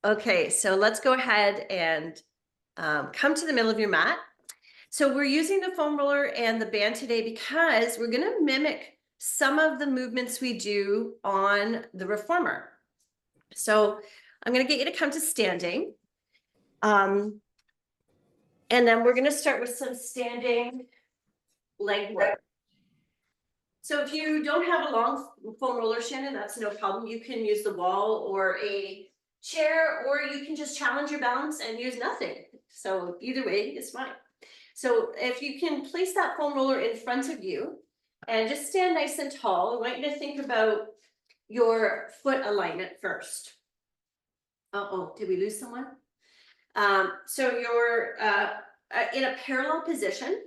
Okay, so let's go ahead and come to the middle of your mat. So we're using the foam roller and the band today because we're going to mimic some of the movements we do on the reformer. So I'm going to get you to come to standing. And then we're going to start with some standing leg work. So if you don't have a long foam roller, Shannon, that's no problem. You can use the wall or a chair, or you can just challenge your balance and use nothing. So either way is fine. So if you can place that foam roller in front of you and just stand nice and tall, I want you to think about your foot alignment first. Uh-oh, did we lose someone? So you're in a parallel position.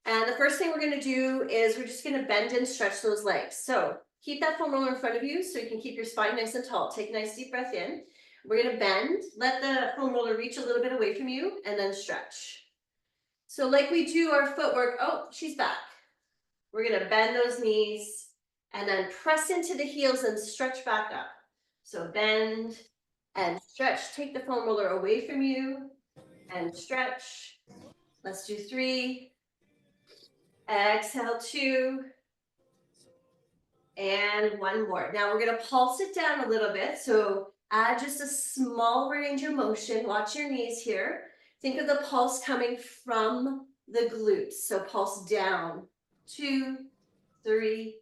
And the first thing we're going to do is we're just going to bend and stretch those legs. So keep that foam roller in front of you so you can keep your spine nice and tall. Take a nice deep breath in. We're going to bend, let the foam roller reach a little bit away from you, and then stretch. So like we do our footwork, oh, she's back. We're going to bend those knees and then press into the heels and stretch back up. So bend and stretch. Take the foam roller away from you and stretch. Let's do 3. Exhale 2. And 1 more. Now we're going to pulse it down a little bit. So add just a small range of motion. Watch your knees here. Think of the pulse coming from the glutes. So pulse down. 2, 3,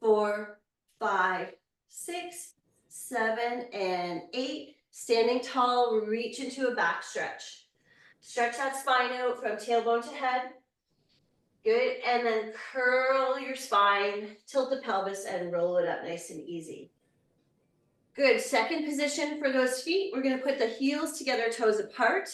4, 5, 6, 7, and 8. Standing tall, reach into a back stretch. Stretch that spine out from tailbone to head. Good, and then curl your spine, tilt the pelvis, and roll it up nice and easy. Good, second position for those feet, we're gonna put the heels together, toes apart.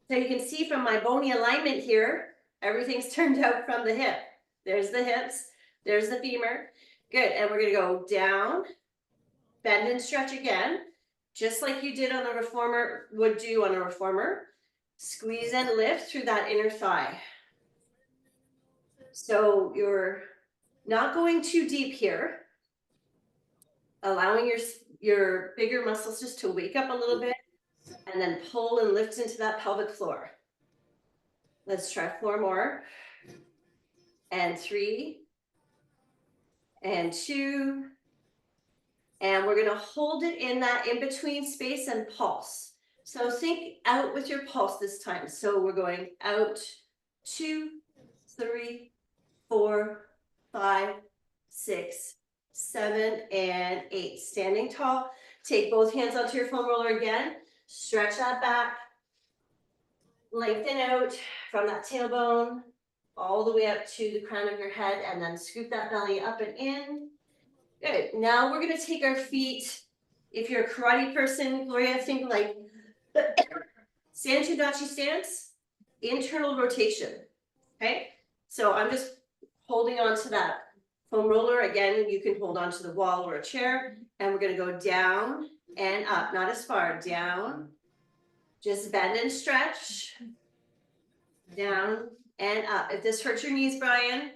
So you can see from my bony alignment here, everything's turned out from the hip. There's the hips, there's the femur. Good, and we're gonna go down, bend and stretch again, just like you did on the reformer, would do on a reformer. Squeeze and lift through that inner thigh. So you're not going too deep here, allowing your bigger muscles just to wake up a little bit and then pull and lift into that pelvic floor. Let's try 4 more. And 3. And 2. And we're going to hold it in that in-between space and pulse. So think out with your pulse this time. So we're going out 2, 3, 4, 5, 6, 7, and 8. Standing tall. Take both hands onto your foam roller again. Stretch that back. Lengthen out from that tailbone all the way up to the crown of your head, and then scoop that belly up and in. Good. Now we're going to take our feet. If you're a karate person, Gloria, think like Sanchudachi stance, internal rotation. Okay? So I'm just holding on to that foam roller. Again, you can hold on to the wall or a chair, and we're going to go down and up, not as far, down. Just bend and stretch, down and up. If this hurts your knees, Brian,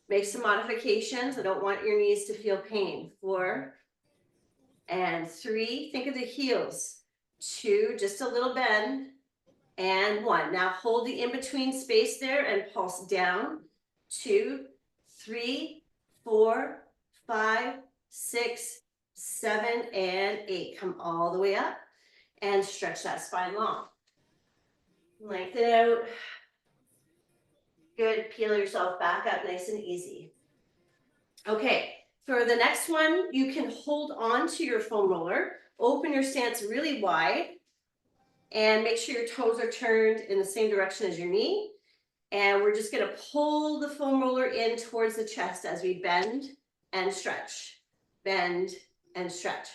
make some modifications. I don't want your knees to feel pain. 4 and 3, think of the heels. 2, just a little bend, and 1. Now hold the in-between space there and pulse down. 2, 3, 4, 5, 6, 7, and 8. Come all the way up and stretch that spine long. Lengthen out. Good, peel yourself back up nice and easy. Okay, for the next one, you can hold on to your foam roller, open your stance really wide, and make sure your toes are turned in the same direction as your knee. And we're just gonna pull the foam roller in towards the chest as we bend and stretch, bend and stretch.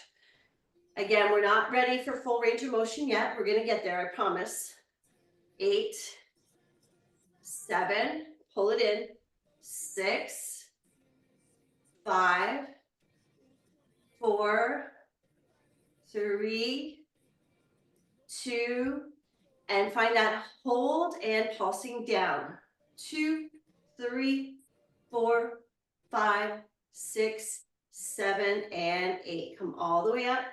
Again, we're not ready for full range of motion yet. We're gonna get there, I promise. 8, 7, pull it in, 6, 5, 4, 3, 2, and find that hold and pulsing down. 2, 3, 4, 5, 6, 7, and 8. Come all the way up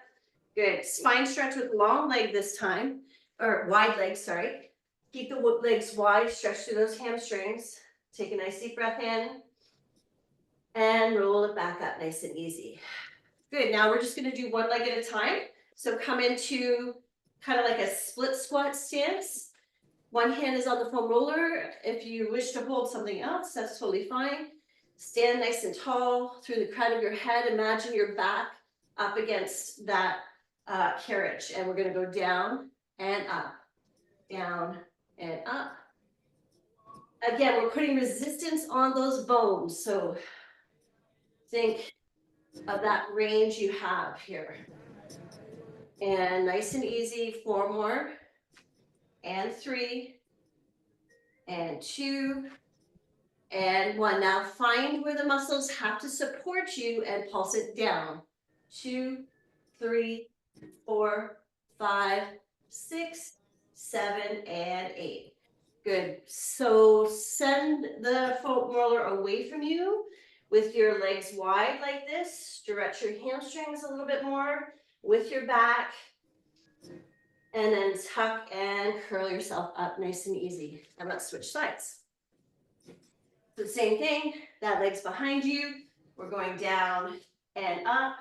Good. Spine stretch with long leg this time, or wide legs, sorry. Keep the legs wide, stretch through those hamstrings. Take a nice deep breath in and roll it back up nice and easy. Good. Now we're just going to do one leg at a time. So come into kind of like a split squat stance. One hand is on the foam roller. If you wish to hold something else, that's totally fine. Stand nice and tall through the crown of your head. Imagine your back up against that carriage. And we're going to go down and up, down and up. Again, we're putting resistance on those bones. So think of that range you have here. And nice and easy, 4 more. And 3. And 2. And 1. Now find where the muscles have to support you and pulse it down. 2, 3, 4, 5, 6, 7, and 8. Good. So send the foam roller away from you with your legs wide like this. Stretch your hamstrings a little bit more with your back. And then tuck and curl yourself up nice and easy. And let's switch sides. So the same thing, that leg's behind you. We're going down and up.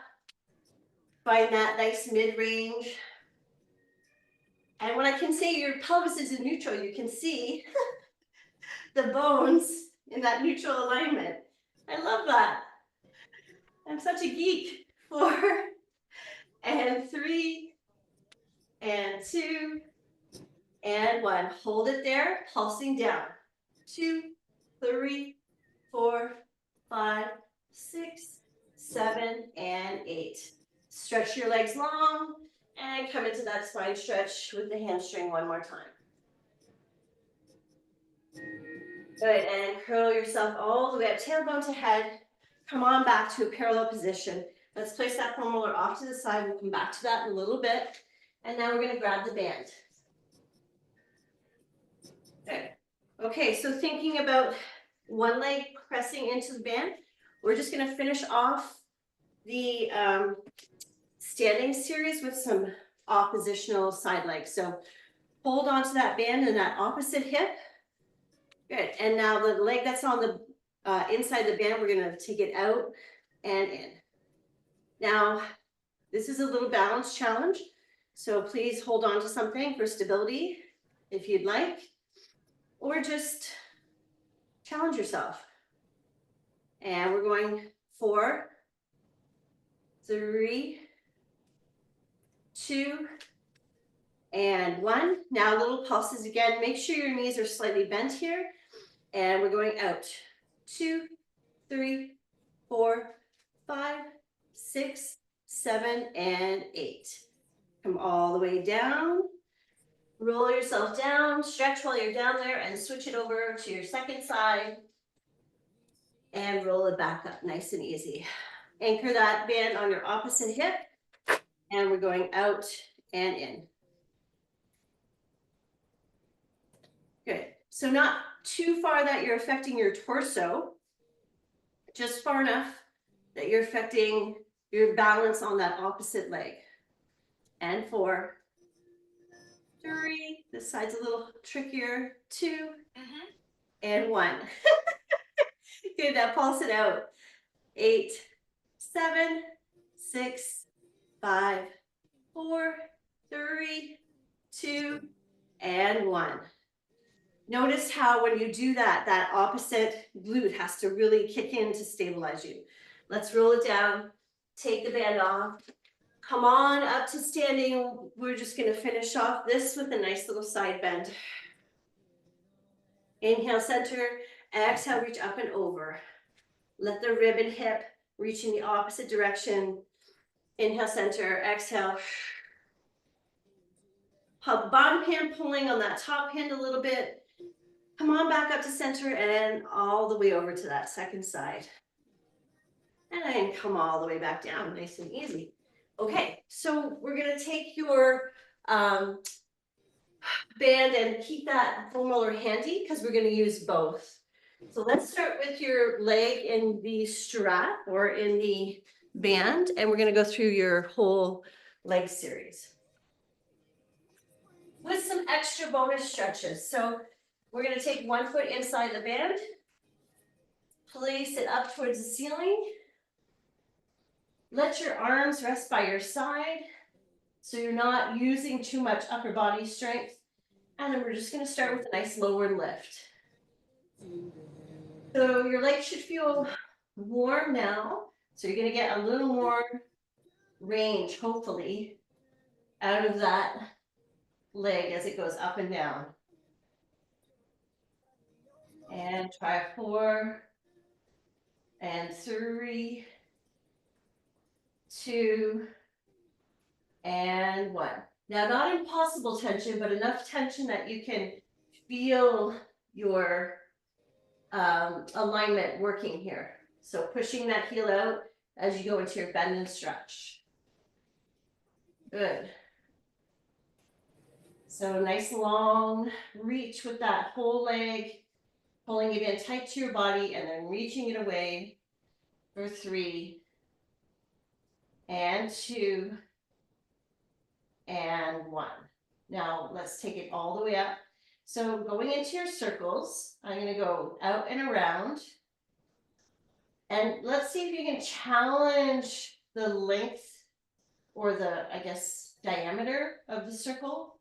Find that nice mid-range. And when I can say your pelvis is in neutral, you can see the bones in that neutral alignment. I love that. I'm such a geek. 4 and 3 and 2 and 1. Hold it there, pulsing down. 2, 3, 4, 5, 6, 7, and 8. Stretch your legs long and come into that spine stretch with the hamstring one more time. Good, and curl yourself all the way up, tailbone to head. Come on back to a parallel position. Let's place that foam roller off to the side. We'll come back to that in a little bit. And now we're going to grab the band. Good. Okay, so thinking about one leg pressing into the band, we're just going to finish off the standing series with some oppositional side legs. So hold on to that band and that opposite hip. Good. And now the leg that's on the inside the band, we're going to take it out and in. Now, this is a little balance challenge. So please hold on to something for stability if you'd like, or just challenge yourself. And we're going 4, 3, 2, and 1. Now little pulses again. Make sure your knees are slightly bent here. And we're going out. 2, 3, 4, 5, 6, 7, and 8. Come all the way down. Roll yourself down. Stretch while you're down there and switch it over to your second side. And roll it back up nice and easy. Anchor that band on your opposite hip. And we're going out and in. Good. So not too far that you're affecting your torso, just far enough that you're affecting your balance on that opposite leg. And 4, 3, this side's a little trickier, 2, and 1. Good, now pulse it out. 8, 7, 6, 5, 4, 3, 2, and 1. Notice how when you do that, that opposite glute has to really kick in to stabilize you. Let's roll it down, take the band off, come on up to standing. We're just going to finish off this with a nice little side bend. Inhale, center, exhale, reach up and over. Let the rib and hip reach in the opposite direction. Inhale, center, exhale. Bottom hand pulling on that top hand a little bit. Come on back up to center and all the way over to that second side. And then come all the way back down, nice and easy. Okay, so we're gonna take your band and keep that foam roller handy because we're gonna use both. So let's start with your leg in the strap or in the band, and we're gonna go through your whole leg series with some extra bonus stretches. So we're going to take one foot inside the band, place it up towards the ceiling. Let your arms rest by your side so you're not using too much upper body strength. And then we're just going to start with a nice lower lift. So your legs should feel warm now. So you're going to get a little more range, hopefully, out of that leg as it goes up and down. And try 4 and 3, 2 and 1. Now, not impossible tension, but enough tension that you can feel your alignment working here. So pushing that heel out as you go into your bend and stretch. Good. So nice long reach with that whole leg, pulling it in tight to your body and then reaching it away for 3 and 2 and 1. Now let's take it all the way up. So going into your circles, I'm going to go out and around. And let's see if you can challenge the length or the, I guess, diameter of the circle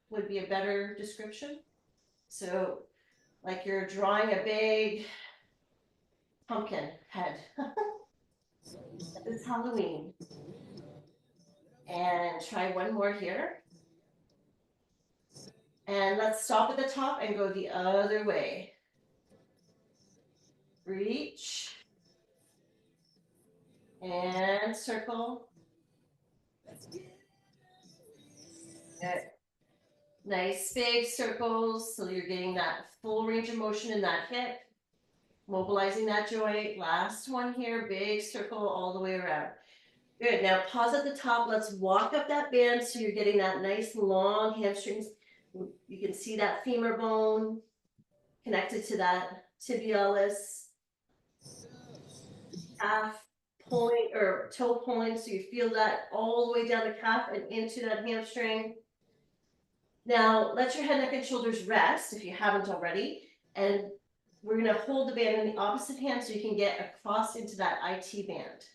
would be a better description. So like you're drawing a big pumpkin head. It's Halloween. And try one more here. And let's stop at the top and go the other way. Reach. And circle. Good. Nice big circles, so you're getting that full range of motion in that hip. Mobilizing that joint. Last one here, big circle all the way around. Good, now pause at the top. Let's walk up that band so you're getting that nice long hamstrings. You can see that femur bone connected to that tibialis. Calf pulling or toe pulling, so you feel that all the way down the calf and into that hamstring. Now let your head, neck, and shoulders rest if you haven't already, and we're going to hold the band in the opposite hand so you can get across into that IT band.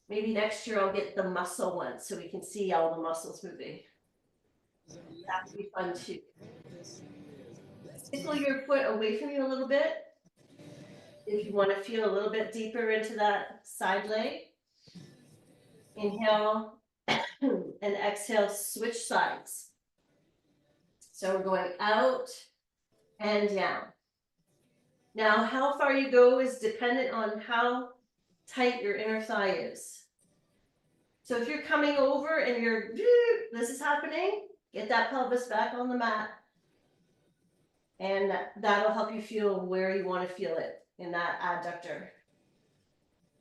Maybe next year I'll get the muscle one so we can see all the muscles moving. That would be fun too. Tickle your foot away from you a little bit if you want to feel a little bit deeper into that side leg. Inhale and exhale, switch sides. So we're going out and down. Now, how far you go is dependent on how tight your inner thigh is. So if you're coming over and this is happening, get that pelvis back on the mat. And that'll help you feel where you want to feel it in that adductor.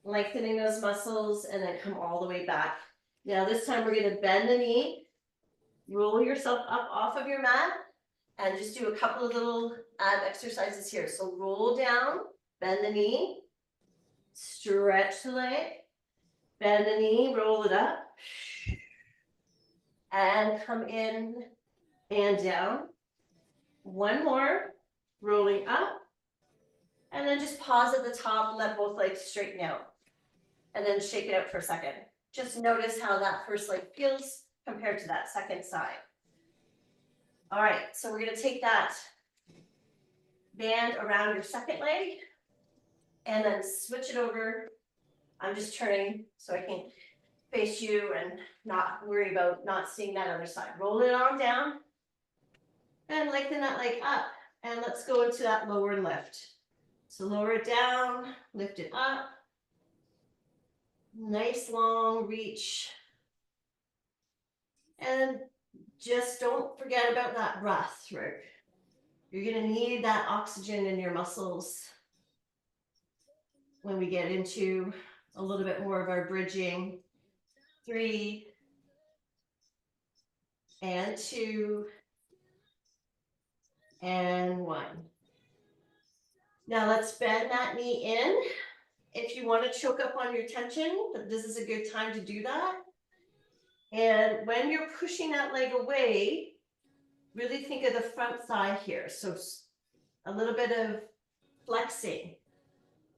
Lengthening those muscles and then come all the way back. Now this time we're going to bend the knee, roll yourself up off of your mat, and just do a couple of little ab exercises here. So roll down, bend the knee, stretch the leg, bend the knee, roll it up, and come in and down. One more, rolling up, and then just pause at the top, let both legs straighten out, and then shake it out for a second. Just notice how that first leg feels compared to that second side. All right, so we're going to take that band around your second leg and then switch it over. I'm just turning so I can face you and not worry about not seeing that other side. Roll it on down and lengthen that leg up. And let's go into that lower lift. So lower it down, lift it up. Nice long reach. And just don't forget about that breath, Rick. You're going to need that oxygen in your muscles when we get into a little bit more of our bridging. 3 and 2 and 1. Now let's bend that knee in. If you want to choke up on your tension, this is a good time to do that. And when you're pushing that leg away, really think of the front thigh here. So a little bit of flexing,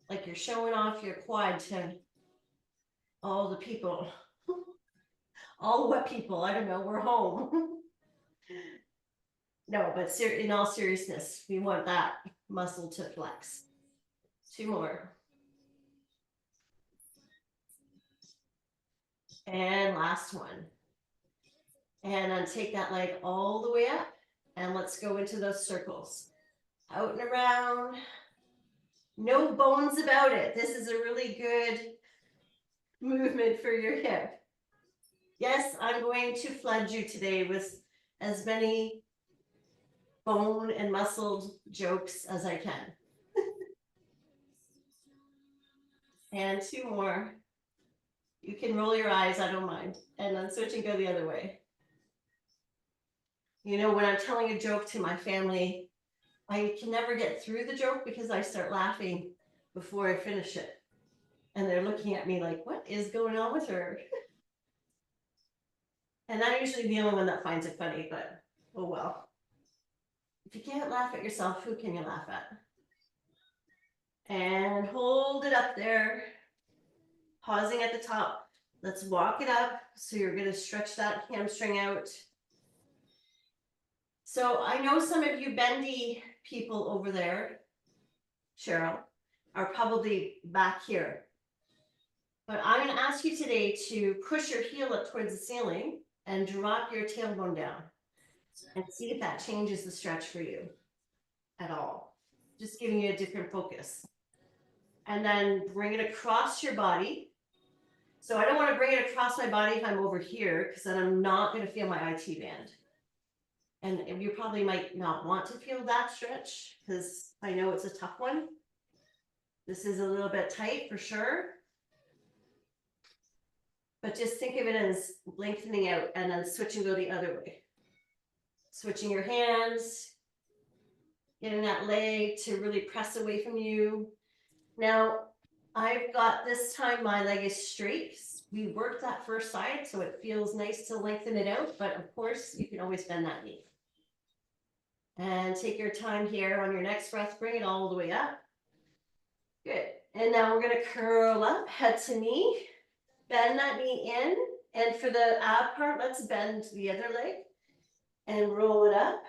like you're showing off your quad to all the people, all what people, I don't know, we're home. No, but in all seriousness, we want that muscle to flex. 2 more. And last one. And then take that leg all the way up and let's go into those circles. Out and around. No bones about it. This is a really good movement for your hip. Yes, I'm going to flood you today with as many bone and muscled jokes as I can. And 2 more. You can roll your eyes, I don't mind. And then switch and go the other way. You know, when I'm telling a joke to my family, I can never get through the joke because I start laughing before I finish it. And they're looking at me like, what is going on with her? And I'm usually the only one that finds it funny, but oh well. If you can't laugh at yourself, who can you laugh at? And hold it up there. Pausing at the top. Let's walk it up. So you're going to stretch that hamstring out. So I know some of you bendy people over there, Cheryl, are probably back here. But I'm going to ask you today to push your heel up towards the ceiling and drop your tailbone down and see if that changes the stretch for you at all. Just giving you a different focus. And then bring it across your body. So I don't want to bring it across my body if I'm over here, because then I'm not going to feel my IT band. And you probably might not want to feel that stretch because I know it's a tough one. This is a little bit tight for sure. But just think of it as lengthening out and then switch and go the other way. Switching your hands, getting that leg to really press away from you. Now, I've got this time my leg is straight. We worked that first side, so it feels nice to lengthen it out, but of course you can always bend that knee. And take your time here on your next breath, bring it all the way up. Good. And now we're going to curl up, head to knee, bend that knee in. And for the ab part, let's bend the other leg and roll it up.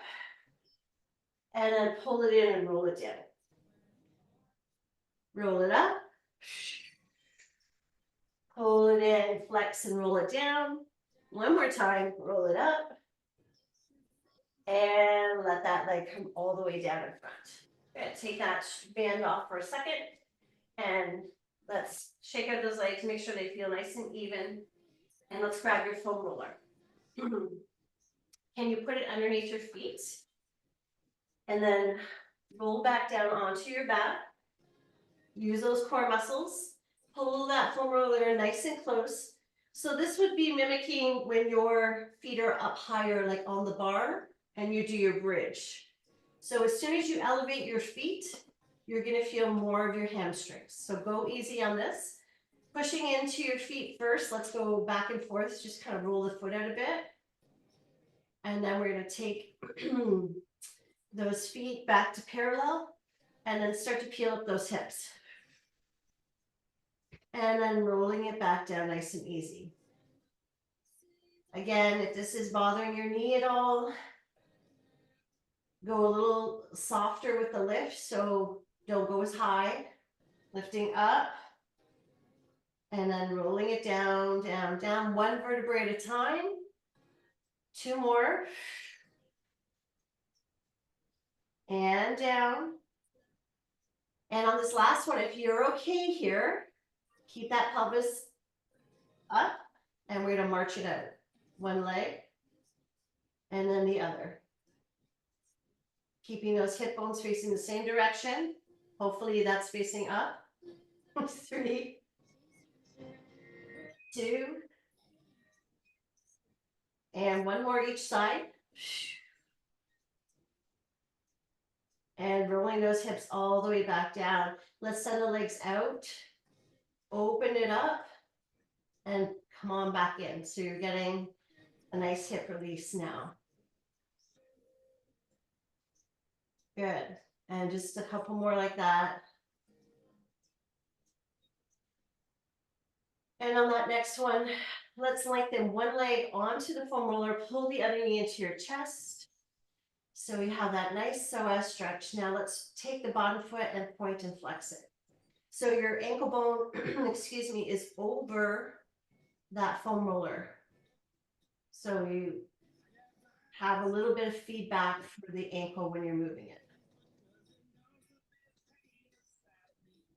And then pull it in and roll it down. Roll it up. Pull it in, flex and roll it down. One more time, roll it up. And let that leg come all the way down in front. Good. Take that band off for a second. And let's shake out those legs, make sure they feel nice and even. And let's grab your foam roller. Can you put it underneath your feet? And then roll back down onto your back. Use those core muscles. Pull that foam roller nice and close. So this would be mimicking when your feet are up higher, like on the bar, and you do your bridge. So as soon as you elevate your feet, you're going to feel more of your hamstrings. So go easy on this. Pushing into your feet first. Let's go back and forth. Just kind of roll the foot out a bit. And then we're going to take those feet back to parallel and then start to peel up those hips. And then rolling it back down nice and easy. Again, if this is bothering your knee at all, go a little softer with the lift. So don't go as high. Lifting up. And then rolling it down, down, down. One vertebrae at a time. 2 more. And down. And on this last one, if you're okay here, keep that pelvis up. And we're going to march it out. One leg. And then the other. Keeping those hip bones facing the same direction. Hopefully that's facing up. 3, 2, and 1 more each side. And rolling those hips all the way back down. Let's send the legs out. Open it up. And come on back in. So you're getting a nice hip release now. Good. And just a couple more like that. And on that next one, let's lengthen one leg onto the foam roller, pull the other knee into your chest. So we have that nice psoas stretch. Now let's take the bottom foot and point and flex it. So your ankle bone, excuse me, is over that foam roller. So you have a little bit of feedback for the ankle when you're moving it.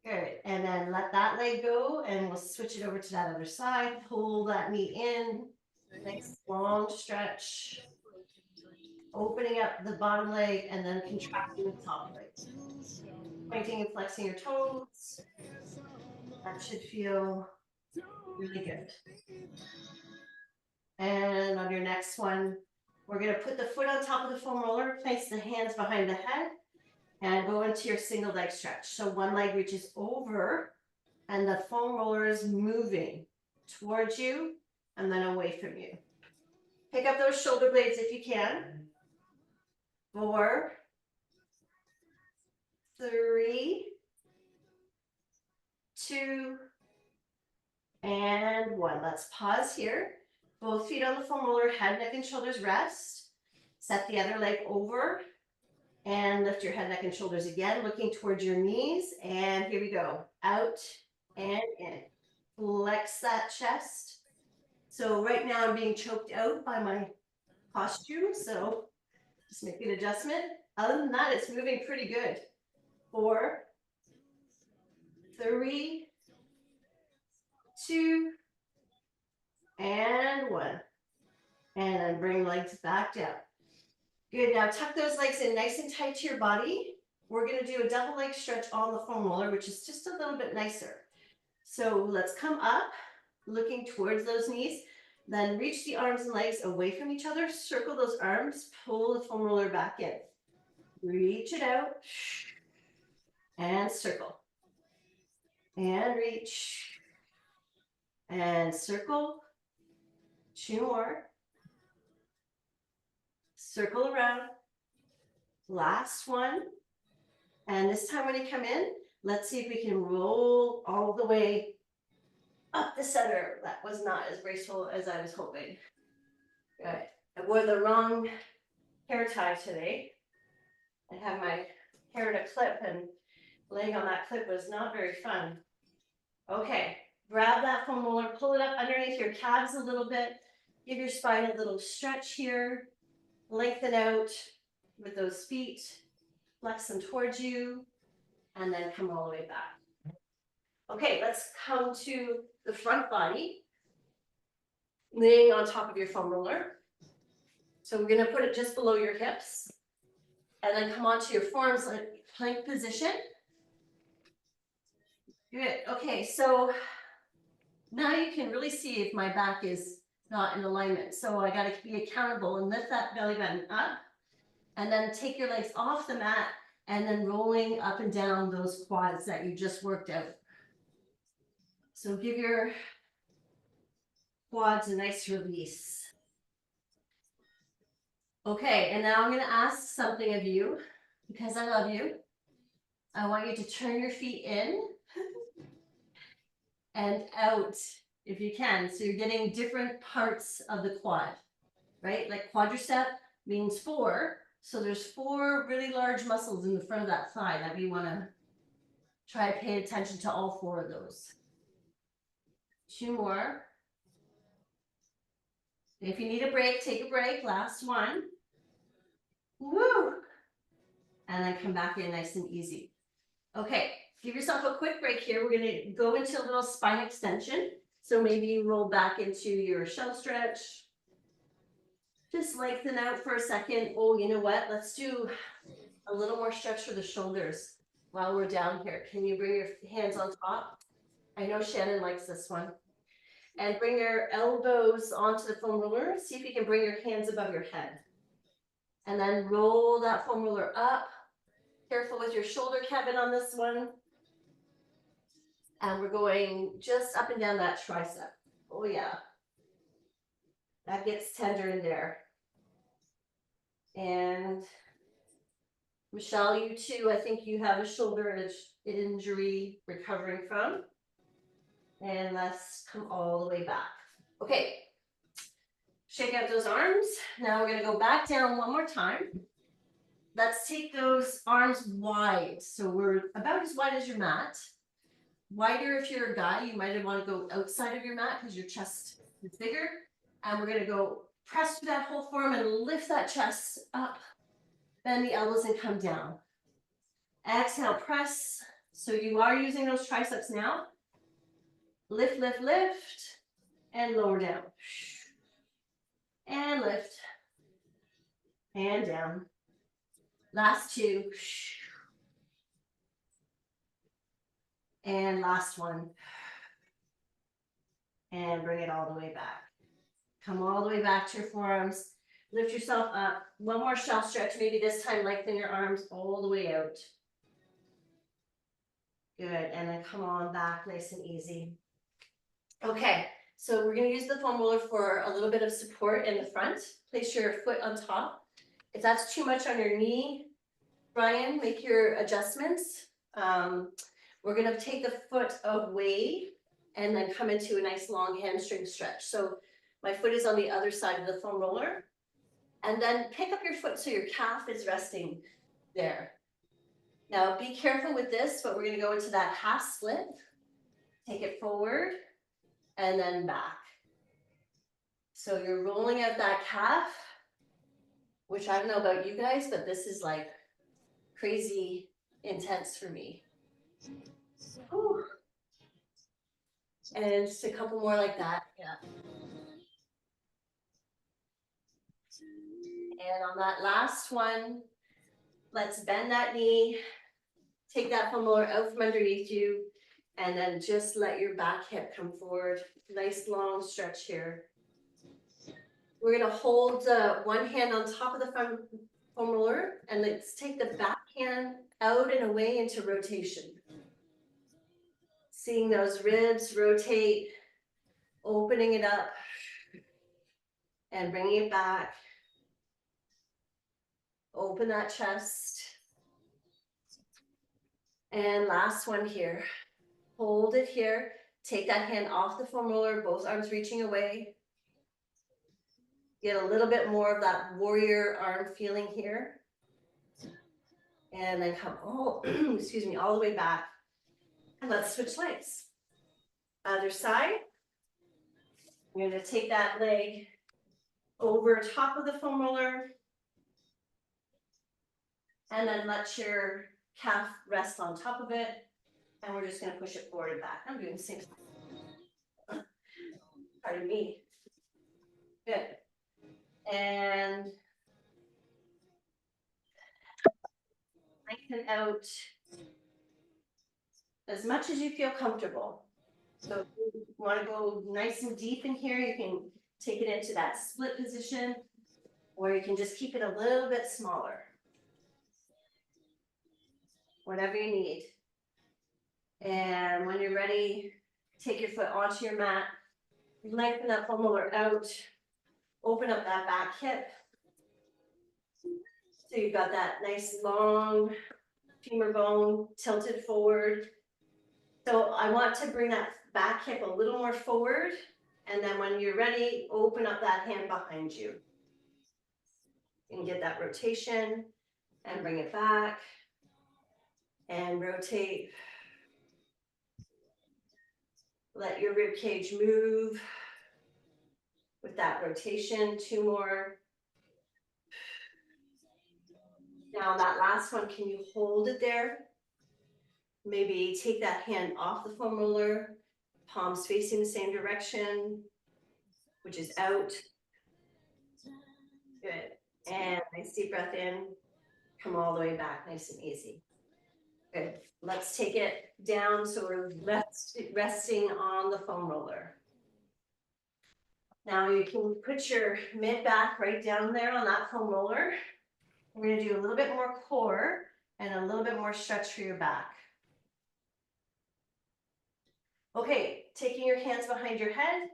Good, and then let that leg go and we'll switch it over to that other side. Pull that knee in, nice long stretch. Opening up the bottom leg and then contracting the top leg. Pointing and flexing your toes. That should feel really good. And on your next one, we're going to put the foot on top of the foam roller, place the hands behind the head, and go into your single leg stretch. So one leg reaches over, and the foam roller is moving towards you and then away from you. Pick up those shoulder blades if you can. 4, 3, 2, and 1. Let's pause here. Both feet on the foam roller, head, neck, and shoulders rest. Set the other leg over and lift your head, neck, and shoulders again, looking towards your knees. And here we go. Out and in. Flex that chest. So right now I'm being choked out by my costume, so just make an adjustment. Other than that, it's moving pretty good. 4, 3, 2, and 1. And then bring legs back down. Good, now tuck those legs in nice and tight to your body. We're gonna do a double leg stretch on the foam roller, which is just a little bit nicer. So let's come up, looking towards those knees, then reach the arms and legs away from each other, circle those arms, pull the foam roller back in. Reach it out, and circle. And reach, and circle. 2 more. Circle around. Last one. And this time when you come in, let's see if we can roll all the way up the center. That was not as graceful as I was hoping. Good. I wore the wrong hair tie today. I have my hair in a clip and laying on that clip was not very fun. Okay, grab that foam roller, pull it up underneath your calves a little bit. Give your spine a little stretch here. Lengthen out with those feet. Flex them towards you. And then come all the way back. Okay, let's come to the front body. Laying on top of your foam roller. So we're going to put it just below your hips. And then come onto your forearms, plank position. Good. Okay, so now you can really see if my back is not in alignment. So I got to be accountable and lift that belly button up. And then take your legs off the mat and then rolling up and down those quads that you just worked out. So give your quads a nice release. Okay, and now I'm going to ask something of you because I love you. I want you to turn your feet in and out if you can. So you're getting different parts of the quad, right? Like quadricep means 4. So there's 4 really large muscles in the front of that thigh that we want to try to pay attention to all 4 of those. 2 more. If you need a break, take a break. Last one. Woo! And then come back in nice and easy. Okay, give yourself a quick break here. We're going to go into a little spine extension. So maybe you roll back into your shell stretch. Just lengthen out for a second. Oh, you know what? Let's do a little more stretch for the shoulders while we're down here. Can you bring your hands on top? I know Shannon likes this one. And bring your elbows onto the foam roller. See if you can bring your hands above your head. And then roll that foam roller up. Careful with your shoulder, Kevin, on this one. And we're going just up and down that tricep. Oh, yeah. That gets tender in there. And Michelle, you too, I think you have a shoulder injury recovering from. And let's come all the way back. Okay. Shake out those arms. Now we're going to go back down one more time. Let's take those arms wide. So we're about as wide as your mat. Wider if you're a guy, you might want to go outside of your mat because your chest is bigger. And we're going to go press through that whole form and lift that chest up. Bend the elbows and come down. Exhale, press. So you are using those triceps now. Lift, lift, lift, and lower down. And lift. And down. Last two. And last one. And bring it all the way back. Come all the way back to your forearms. Lift yourself up. One more shell stretch. Maybe this time lengthen your arms all the way out. Good. And then come on back nice and easy. Okay. So we're going to use the foam roller for a little bit of support in the front. Place your foot on top. If that's too much on your knee, Brian, make your adjustments. We're going to take the foot away and then come into a nice long hamstring stretch. So my foot is on the other side of the foam roller. And then pick up your foot so your calf is resting there. Now be careful with this, but we're going to go into that half split. Take it forward and then back. So you're rolling out that calf, which I don't know about you guys, but this is like crazy intense for me. Whew. And just a couple more like that. Yeah. And on that last one, let's bend that knee, take that foam roller out from underneath you, and then just let your back hip come forward. Nice long stretch here. We're going to hold one hand on top of the front foam roller, and let's take the back hand out and away into rotation. Seeing those ribs rotate, opening it up, and bringing it back. Open that chest. And last one here. Hold it here. Take that hand off the foam roller, both arms reaching away. Get a little bit more of that warrior arm feeling here. And then come all, excuse me, all the way back. And let's switch legs. Other side. You're going to take that leg over top of the foam roller. And then let your calf rest on top of it. And we're just going to push it forward and back. I'm doing the same thing. Pardon me. Good. And lengthen out as much as you feel comfortable. So if you want to go nice and deep in here, you can take it into that split position, or you can just keep it a little bit smaller. Whatever you need. And when you're ready, take your foot onto your mat, lengthen that foam roller out, open up that back hip. So you've got that nice long femur bone tilted forward. So I want to bring that back hip a little more forward. And then when you're ready, open up that hand behind you. And get that rotation and bring it back. And rotate. Let your rib cage move with that rotation. Two more. Now that last one, can you hold it there? Maybe take that hand off the foam roller, palms facing the same direction, which is out. Good. And nice deep breath in. Come all the way back, nice and easy. Good. Let's take it down so we're resting on the foam roller. Now you can put your mid back right down there on that foam roller. We're going to do a little bit more core and a little bit more stretch for your back. Okay, taking your hands behind your head,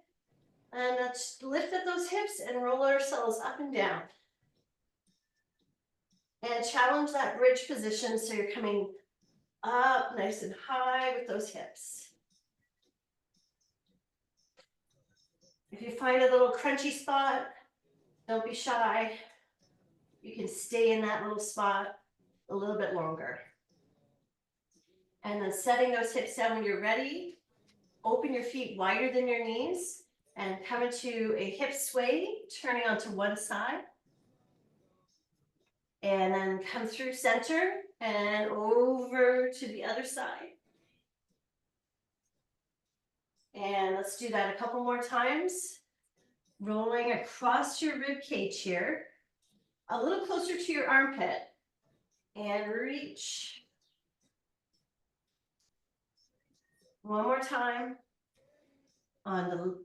And let's lift at those hips and roll ourselves up and down. And challenge that bridge position so you're coming up nice and high with those hips. If you find a little crunchy spot, don't be shy. You can stay in that little spot a little bit longer. And then setting those hips down when you're ready. Open your feet wider than your knees and come into a hip sway, turning onto one side. And then come through center and over to the other side. And let's do that a couple more times. Rolling across your rib cage here, a little closer to your armpit. And reach. One more time. On the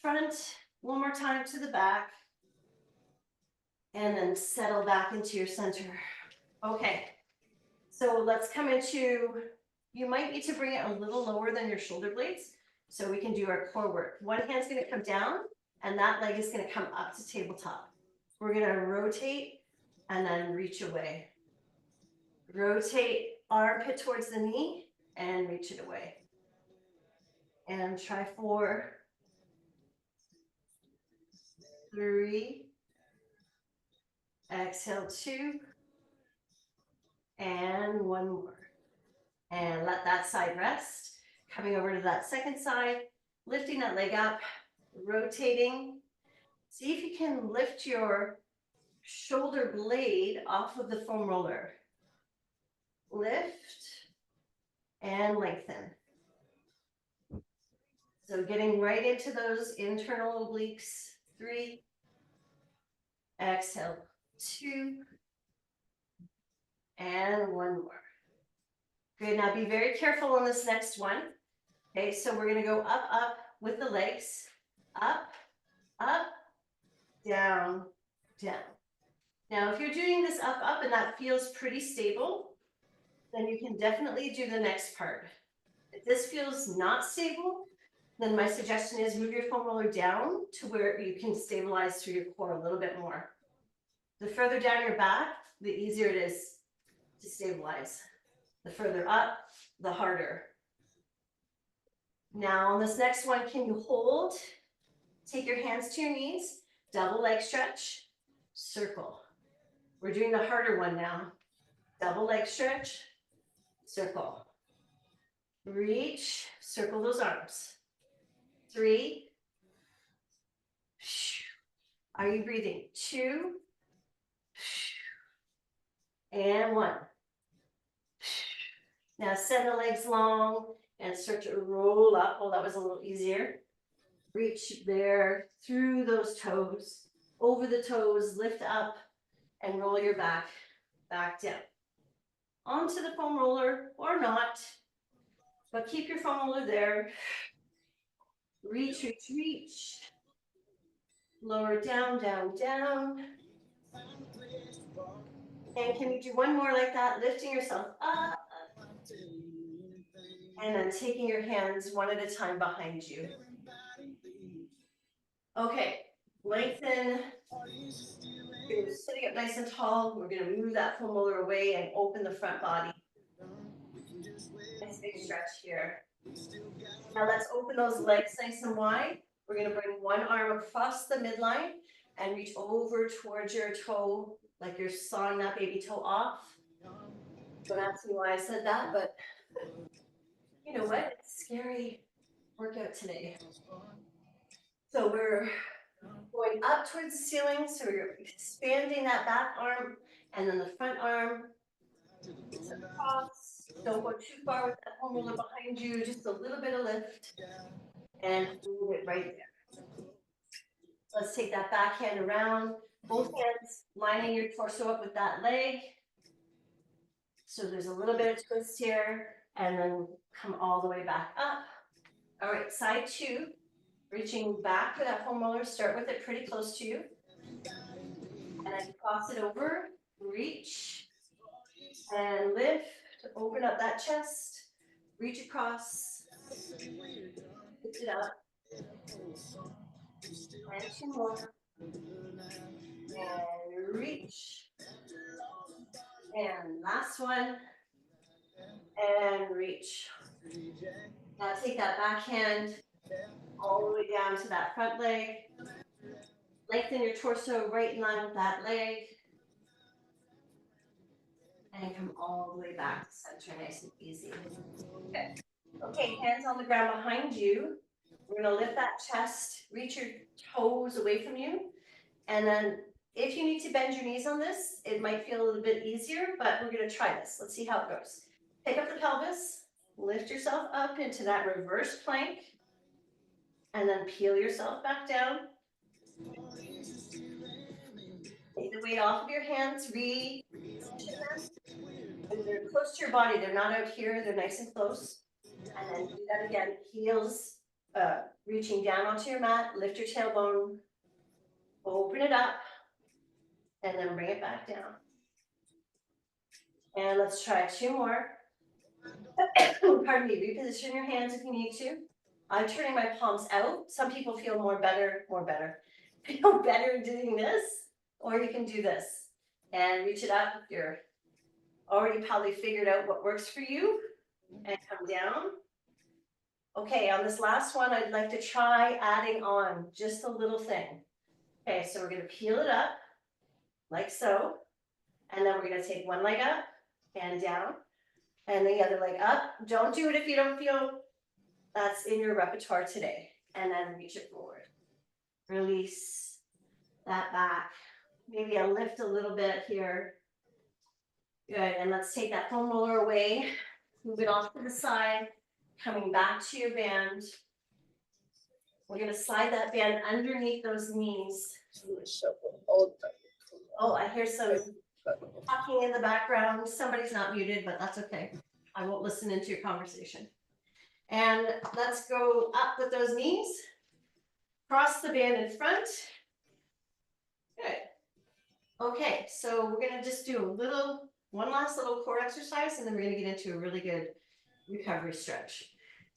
front, one more time to the back. And then settle back into your center. Okay, so let's come into, you might need to bring it a little lower than your shoulder blades so we can do our core work. One hand's gonna come down and that leg is gonna come up to tabletop. We're gonna rotate and then reach away. Rotate armpit towards the knee and reach it away. And try 4, 3, exhale 2, and 1 more. And let that side rest. Coming over to that second side, lifting that leg up, rotating. See if you can lift your shoulder blade off of the foam roller. Lift and lengthen. So getting right into those internal obliques. 3, exhale 2, and 1 more. Good, now be very careful on this next one. Okay, so we're gonna go up, up with the legs. Up, up, down, down. Now, if you're doing this up, up, and that feels pretty stable, then you can definitely do the next part. If this feels not stable, then my suggestion is move your foam roller down to where you can stabilize through your core a little bit more. The further down your back, the easier it is to stabilize. The further up, the harder. Now on this next one, can you hold? Take your hands to your knees, double leg stretch, circle. We're doing the harder one now. Double leg stretch, circle. Reach, circle those arms. 3. Are you breathing? 2. And 1. Now send the legs long and start to roll up. Oh, that was a little easier. Reach there through those toes, over the toes, lift up and roll your back down. Onto the foam roller or not, but keep your foam roller there. Reach, reach, reach. Lower down, down, down. And can you do one more like that, lifting yourself up? And then taking your hands one at a time behind you. Okay, lengthen. You're sitting up nice and tall. We're going to move that foam roller away and open the front body. Nice big stretch here. Now let's open those legs nice and wide. We're going to bring one arm across the midline and reach over towards your toe, like you're sawing that baby toe off. Don't ask me why I said that, but you know what? It's a scary workout today. So we're going up towards the ceiling, so you're expanding that back arm, and then the front arm across. Don't go too far with that foam roller behind you, just a little bit of lift, and move it right there. Let's take that back hand around, both hands lining your torso up with that leg. So there's a little bit of twist here, and then come all the way back up. All right, side 2. Reaching back for that foam roller, start with it pretty close to you. And then cross it over, reach, and lift, open up that chest, reach across, lift it up. And two more. And reach. And last one. And reach. Now take that back hand all the way down to that front leg. Lengthen your torso right in line with that leg. And come all the way back to center, nice and easy. Okay. Okay, hands on the ground behind you. We're gonna lift that chest, reach your toes away from you. And then if you need to bend your knees on this, it might feel a little bit easier, but we're gonna try this. Let's see how it goes. Pick up the pelvis, lift yourself up into that reverse plank, and then peel yourself back down. Take the weight off of your hands, and they're close to your body. They're not out here, they're nice and close. And then do that again, heels reaching down onto your mat, lift your tailbone, open it up, and then bring it back down. And let's try two more. Pardon me, reposition your hands if you need to. I'm turning my palms out. Some people feel feel better doing this, or you can do this and reach it up. You're already probably figured out what works for you, and come down. Okay, on this last one, I'd like to try adding on just a little thing. Okay, so we're gonna peel it up like so, and then we're gonna take one leg up and down, and the other leg up. Don't do it if you don't feel that's in your repertoire today. And then reach it forward. Release that back. Maybe I'll lift a little bit here. Good, and let's take that foam roller away. Move it off to the side, coming back to your band. We're gonna slide that band underneath those knees. Oh, I hear some talking in the background. Somebody's not muted, but that's okay. I won't listen into your conversation. And let's go up with those knees. Cross the band in front. Good. Okay, so we're gonna just do one last little core exercise, and then we're gonna get into a really good recovery stretch.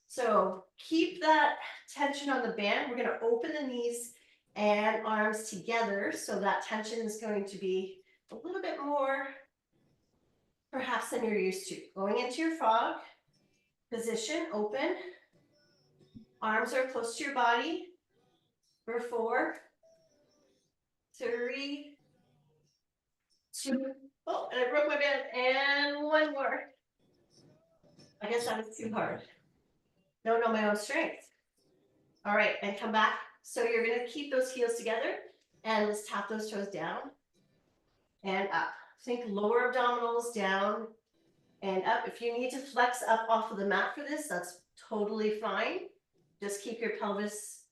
So keep that tension on the band. We're gonna open the knees and arms together, so that tension is going to be a little bit more perhaps than you're used to. Going into your frog position, open. Arms are close to your body for 4, 3, 2. Oh, and I broke my band. And one more. I guess that was too hard. Don't know my own strength. All right, and come back. So you're gonna keep those heels together, and let's tap those toes down and up. Think lower abdominals down and up. If you need to flex up off of the mat for this, that's totally fine. Just keep your pelvis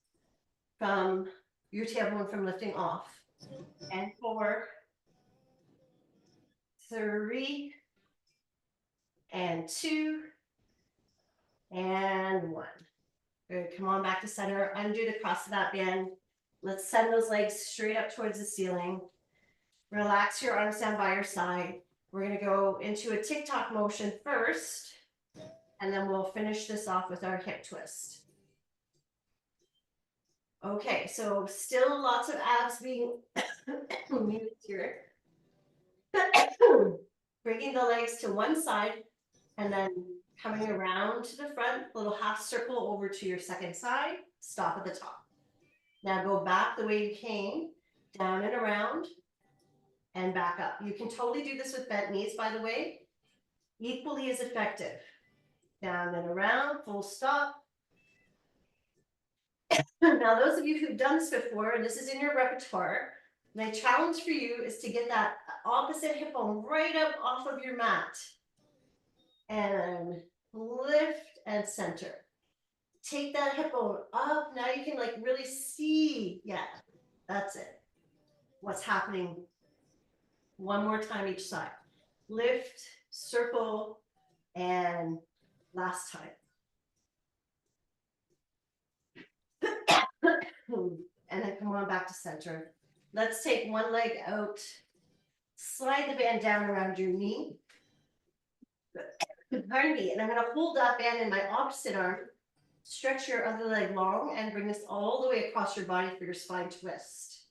from your tailbone from lifting off. And 4, 3, and 2, and 1. Good. Come on back to center. Undo the cross of that band. Let's send those legs straight up towards the ceiling. Relax your arms down by your side. We're going to go into a tick-tock motion first, and then we'll finish this off with our hip twist. Okay, so still lots of abs being muted here. Bringing the legs to one side, and then coming around to the front, little half circle over to your second side, stop at the top. Now go back the way you came, down and around, and back up. You can totally do this with bent knees, by the way, equally as effective. Down and around, full stop. Now, those of you who've done this before, and this is in your repertoire, my challenge for you is to get that opposite hip bone right up off of your mat. And lift and center. Take that hip bone up. Now you can like really see, yeah, that's it. What's happening. One more time each side. Lift, circle, and last time. And then come on back to center. Let's take one leg out. Slide the band down around your knee. Pardon me. And I'm going to hold that band in my opposite arm. Stretch your other leg long and bring this all the way across your body for your spine twist.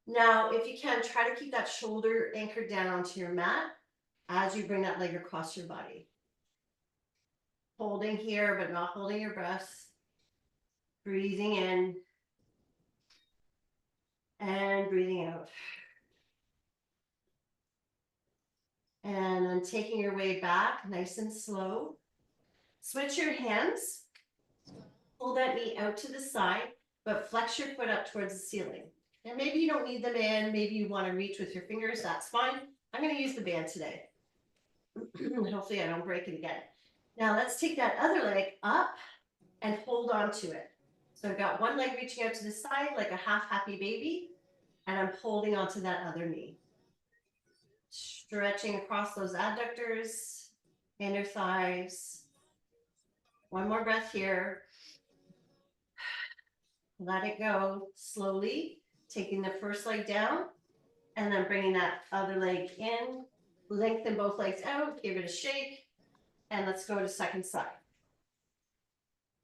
Now, if you can, try to keep that shoulder anchored down onto your mat as you bring that leg across your body. Holding here, but not holding your breath. Breathing in and breathing out. And then taking your way back, nice and slow. Switch your hands. Pull that knee out to the side, but flex your foot up towards the ceiling. And maybe you don't need them in, maybe you want to reach with your fingers, that's fine. I'm going to use the band today. Hopefully I don't break it again. Now let's take that other leg up and hold on to it. So I've got one leg reaching out to the side like a half happy baby, and I'm holding onto that other knee. Stretching across those adductors, inner thighs. One more breath here. Let it go slowly, taking the first leg down and then bringing that other leg in. Lengthen both legs out, give it a shake, and let's go to second side.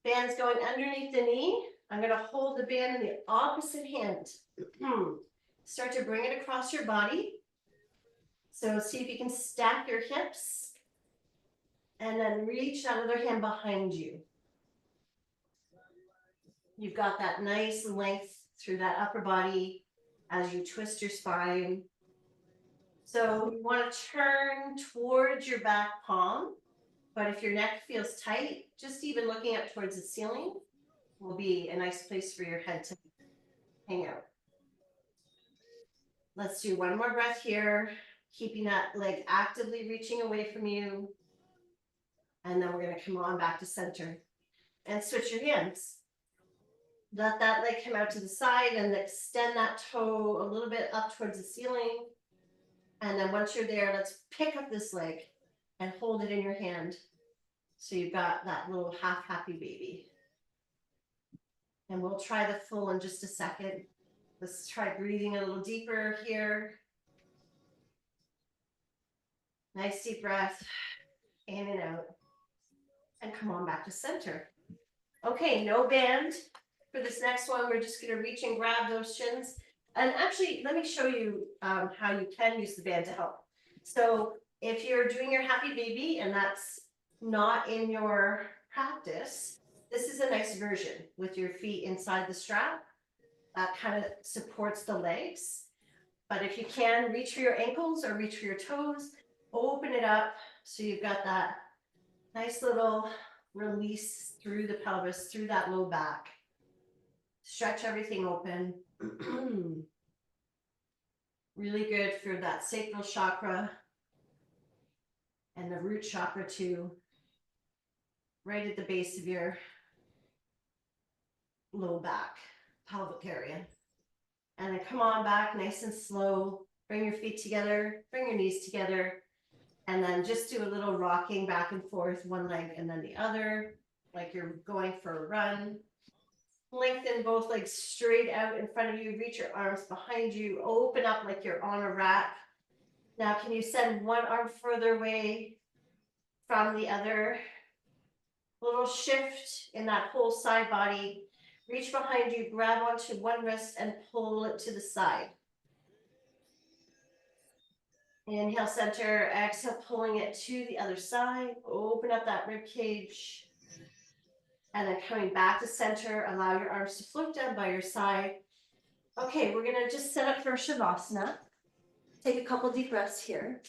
Band's going underneath the knee. I'm going to hold the band in the opposite hand. Start to bring it across your body. So see if you can stack your hips and then reach that other hand behind you. You've got that nice length through that upper body as you twist your spine. So you want to turn towards your back palm, but if your neck feels tight, just even looking up towards the ceiling will be a nice place for your head to hang out. Let's do one more breath here, keeping that leg actively reaching away from you. And then we're going to come on back to center and switch your hands. Let that leg come out to the side and extend that toe a little bit up towards the ceiling. And then once you're there, let's pick up this leg and hold it in your hand. So you've got that little half happy baby. And we'll try the full in just a second. Let's try breathing a little deeper here. Nice deep breath, in and out. And come on back to center. Okay, no band. For this next one, we're just going to reach and grab those shins. And actually, let me show you how you can use the band to help. So if you're doing your happy baby and that's not in your practice, this is a nice version with your feet inside the strap. That kind of supports the legs. But if you can, reach for your ankles or reach for your toes, open it up so you've got that nice little release through the pelvis, through that low back. Stretch everything open. Really good for that sacral chakra and the root chakra too, right at the base of your low back, pelvic area. And then come on back nice and slow. Bring your feet together, bring your knees together, and then just do a little rocking back and forth, one leg and then the other, like you're going for a run. Lengthen both legs straight out in front of you. Reach your arms behind you. Open up like you're on a rack. Now, can you send one arm further away from the other? A little shift in that whole side body. Reach behind you, grab onto one wrist and pull it to the side. Inhale, center. Exhale, pulling it to the other side. Open up that rib cage. And then coming back to center, allow your arms to float down by your side. Okay, we're gonna just set up for Shavasana. Take a couple deep breaths here.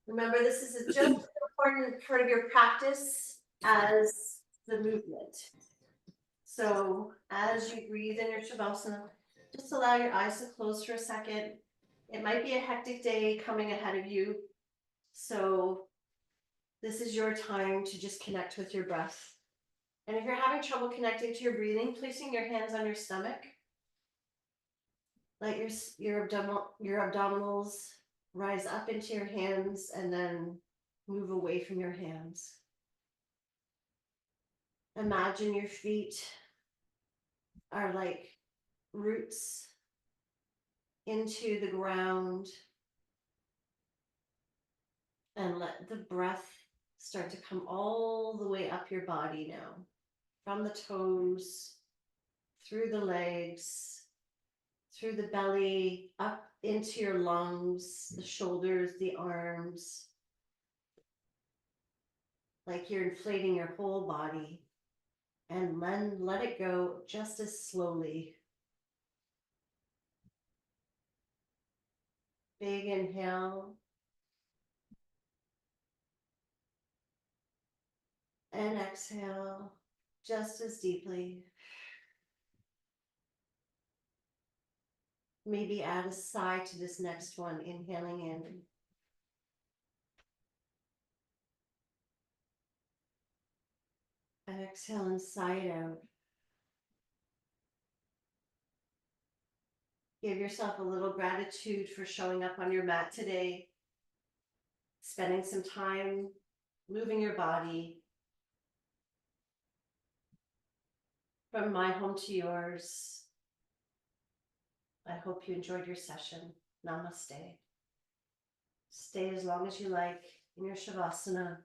Remember, this is just an important part of your practice as the movement. So as you breathe in your Shavasana, just allow your eyes to close for a second. It might be a hectic day coming ahead of you. So this is your time to just connect with your breath. And if you're having trouble connecting to your breathing, placing your hands on your stomach. Let your abdominals rise up into your hands and then move away from your hands. Imagine your feet are like roots into the ground, and let the breath start to come all the way up your body now, from the toes, through the legs, through the belly, up into your lungs, the shoulders, the arms, like you're inflating your whole body. And then let it go just as slowly. Big inhale. And exhale just as deeply. Maybe add a sigh to this next one, inhaling in. And exhale and sigh it out. Give yourself a little gratitude for showing up on your mat today, spending some time moving your body from my home to yours. I hope you enjoyed your session. Namaste. Stay as long as you like in your Shavasana.